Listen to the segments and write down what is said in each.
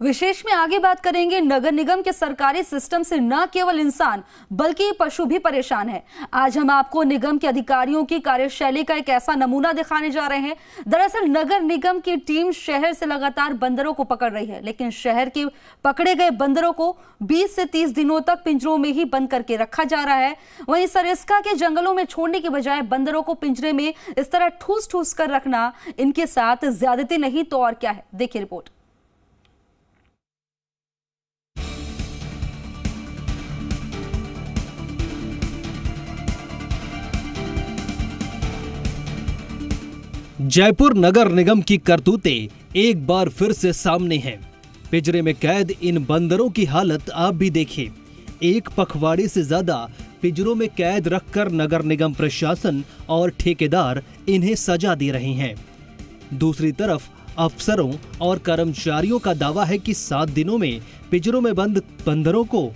विशेष में आगे बात करेंगे नगर निगम के सरकारी सिस्टम से न केवल इंसान बल्कि पशु भी परेशान है। आज हम आपको निगम के अधिकारियों की कार्यशैली का एक ऐसा नमूना दिखाने जा रहे हैं। दरअसल नगर निगम की टीम शहर से लगातार बंदरों को पकड़ रही है, लेकिन शहर के पकड़े गए बंदरों को 20 से 30 दिनों तक पिंजरों में ही बंद करके रखा जा रहा है। वहीं सरिस्का के जंगलों में छोड़ने के बजाय बंदरों को पिंजरे में इस तरह ठूस ठूस कर रखना इनके साथ ज्यादती नहीं तो और क्या है। देखिए रिपोर्ट। जयपुर नगर निगम की करतूतें एक बार फिर से सामने हैं। पिंजरे में कैद इन बंदरों की हालत आप भी देखिए। एक पखवाड़े से ज्यादा पिंजरों में कैद रखकर नगर निगम प्रशासन और ठेकेदार इन्हें सजा दे रहे हैं। दूसरी तरफ अफसरों और कर्मचारियों का दावा है कि 7 दिनों में पिंजरों में बंद बंदरों को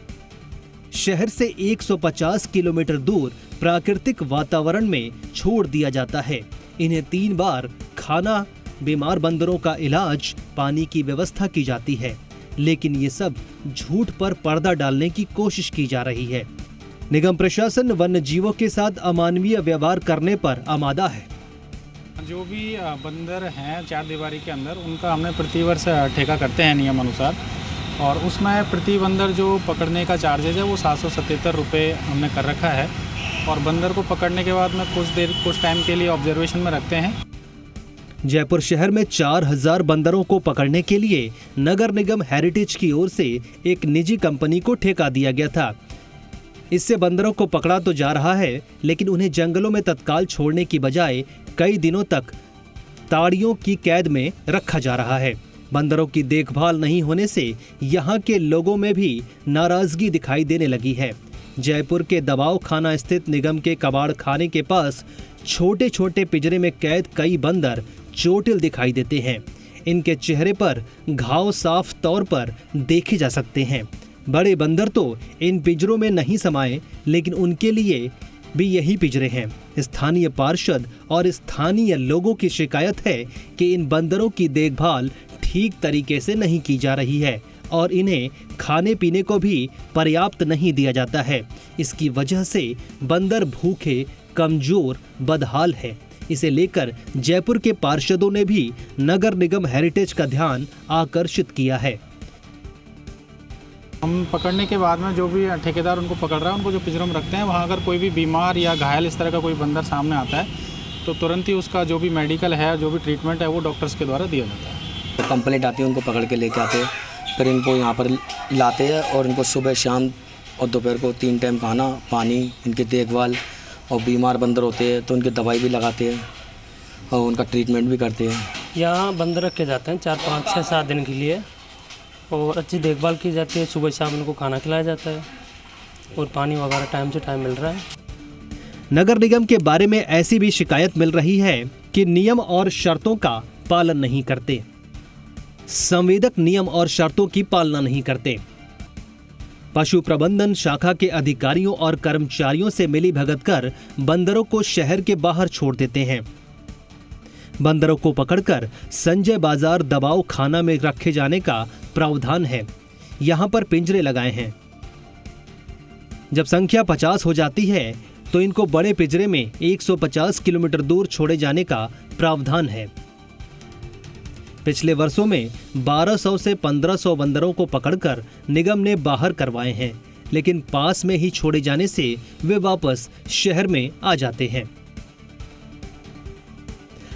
शहर से 150 किलोमीटर दूर प्राकृतिक वातावरण में छोड़ दिया जाता है। इन्हें 3 बार खाना, बीमार बंदरों का इलाज, पानी की व्यवस्था की जाती है, लेकिन ये सब झूठ पर पर्दा डालने की कोशिश की जा रही है। निगम प्रशासन वन्य जीवों के साथ अमानवीय व्यवहार करने पर आमादा है। जो भी बंदर हैं 4 दीवारी के अंदर, उनका हमने प्रतिवर्ष ठेका करते हैं नियम अनुसार, और उसमें प्रति बंदर जो पकड़ने का चार्जेज है वो 777 रुपये हमने कर रखा है। और बंदर को पकड़ने के बाद में कुछ टाइम के लिए ऑब्जर्वेशन में रखते हैं। जयपुर शहर में 4000 बंदरों को पकड़ने के लिए नगर निगम हेरिटेज की ओर से एक निजी कंपनी को ठेका दिया गया था। इससे बंदरों को पकड़ा तो जा रहा है, लेकिन उन्हें जंगलों में तत्काल छोड़ने की बजाय कई दिनों तक ताड़ियों की कैद में रखा जा रहा है। बंदरों की देखभाल नहीं होने से यहाँ के लोगों में भी नाराजगी दिखाई देने लगी है। जयपुर के दबाव खाना स्थित निगम के कबाड़ खाने के पास छोटे छोटे पिंजरे में कैद कई बंदर चोटिल दिखाई देते हैं। इनके चेहरे पर घाव साफ तौर पर देखे जा सकते हैं। बड़े बंदर तो इन पिंजरों में नहीं समाये, लेकिन उनके लिए भी यही पिंजरे हैं। स्थानीय पार्षद और स्थानीय लोगों की शिकायत है कि इन बंदरों की देखभाल ठीक तरीके से नहीं की जा रही है और इन्हें खाने पीने को भी पर्याप्त नहीं दिया जाता है। इसकी वजह से बंदर भूखे, कमजोर, बदहाल है। इसे लेकर जयपुर के पार्षदों ने भी नगर निगम हेरिटेज का ध्यान आकर्षित किया है। हम पकड़ने के बाद में जो भी ठेकेदार उनको पकड़ रहा है, उनको जो पिंजरों में रखते हैं, वहाँ अगर कोई भी बीमार या घायल इस तरह का कोई बंदर सामने आता है तो तुरंत ही उसका जो भी मेडिकल है, जो भी ट्रीटमेंट है, वो डॉक्टर्स के द्वारा दिया जाता है। तो कंप्लेंट आती है, उनको पकड़ के लेके आते हैं, फिर इनको यहाँ पर लाते हैं और इनको सुबह, शाम और दोपहर को 3 टाइम खाना, पानी, इनकी देखभाल, और बीमार बंदर होते हैं तो उनकी दवाई भी लगाते हैं और उनका ट्रीटमेंट भी करते हैं। यहाँ बंदर रखे जाते हैं 4, 5, 6, 7 दिन के लिए, और अच्छी देखभाल की जाती है। सुबह शाम इनको खाना खिलाया जाता है और पानी वगैरह टाइम से टाइम मिल रहा है। नगर निगम के बारे में ऐसी भी शिकायत मिल रही है कि नियम और शर्तों का पालन नहीं करते। संवेदक नियम और शर्तों की पालना नहीं करते। पशु प्रबंधन शाखा के अधिकारियों और कर्मचारियों से मिली भगत कर बंदरों को शहर के बाहर छोड़ देते हैं। बंदरों को पकड़कर संजय बाजार दबाव खाना में रखे जाने का प्रावधान है। यहां पर पिंजरे लगाए हैं। जब संख्या 50 हो जाती है तो इनको बड़े पिंजरे में 150 किलोमीटर दूर छोड़े जाने का प्रावधान है। पिछले वर्षों में 1200 से 1500 बंदरों को पकड़कर निगम ने बाहर करवाए हैं, लेकिन पास में ही छोड़े जाने से वे वापस शहर में आ जाते हैं।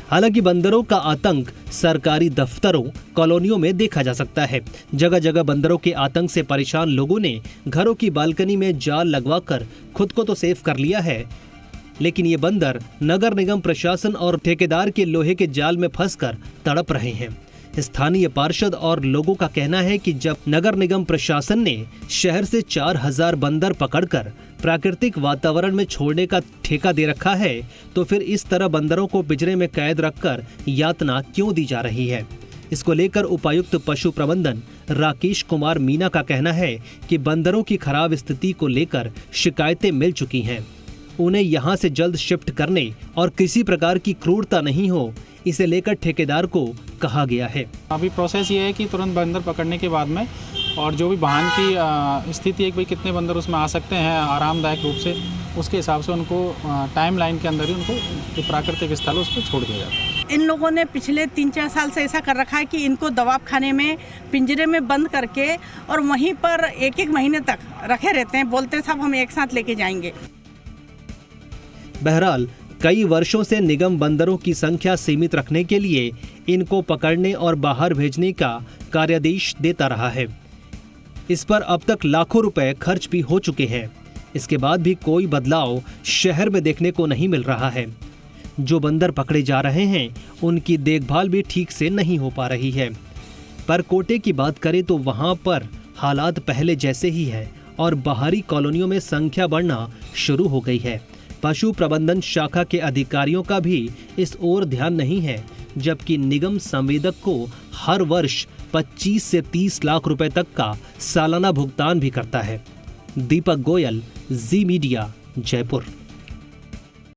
हालांकि बंदरों का आतंक सरकारी दफ्तरों, कॉलोनियों में देखा जा सकता है। जगह जगह बंदरों के आतंक से परेशान लोगों ने घरों की बालकनी में जाल लगवाकर खुद को तो सेफ कर लिया है, लेकिन ये बंदर नगर निगम प्रशासन और ठेकेदार के लोहे के जाल में फंसकर तड़प रहे हैं। स्थानीय पार्षद और लोगों का कहना है कि जब नगर निगम प्रशासन ने शहर से 4000 बंदर पकड़कर प्राकृतिक वातावरण में छोड़ने का ठेका दे रखा है, तो फिर इस तरह बंदरों को पिंजरे में कैद रखकर यातना क्यों दी जा रही है। इसको लेकर उपायुक्त पशु प्रबंधन राकेश कुमार मीना का कहना है कि बंदरों की खराब स्थिति को लेकर शिकायतें मिल चुकी हैं। उन्हें यहां से जल्द शिफ्ट करने और किसी प्रकार की क्रूरता नहीं हो, इसे लेकर ठेकेदार को कहा गया है। अभी प्रोसेस ये है कि तुरंत बंदर पकड़ने के बाद में और जो भी वाहन की स्थिति है कि भाई कितने बंदर उसमें आ सकते हैं आरामदायक रूप से, उसके हिसाब से उनको टाइम लाइन के अंदर ही उनको प्राकृतिक स्थल उस पर छोड़ दिया जाता है। इन लोगों ने पिछले 3-4 साल से ऐसा कर रखा है कि इनको दवाब खाने में पिंजरे में बंद करके और वहीं पर 1-1 महीने तक रखे रहते हैं, बोलते हैं साहब हम एक साथ लेके जाएंगे। बहरहाल कई वर्षों से निगम बंदरों की संख्या सीमित रखने के लिए इनको पकड़ने और बाहर भेजने का कार्यादेश देता रहा है। इस पर अब तक लाखों रुपए खर्च भी हो चुके हैं। इसके बाद भी कोई बदलाव शहर में देखने को नहीं मिल रहा है। जो बंदर पकड़े जा रहे हैं उनकी देखभाल भी ठीक से नहीं हो पा रही है। पर कोटे की बात करें तो वहां पर हालात पहले जैसे ही है और बाहरी कॉलोनियों में संख्या बढ़ना शुरू हो गई है। पशु प्रबंधन शाखा के अधिकारियों का भी इस ओर ध्यान नहीं है, जबकि निगम संवेदक को हर वर्ष 25 से 30 लाख रुपए तक का सालाना भुगतान भी करता है। दीपक गोयल, जी मीडिया, जयपुर।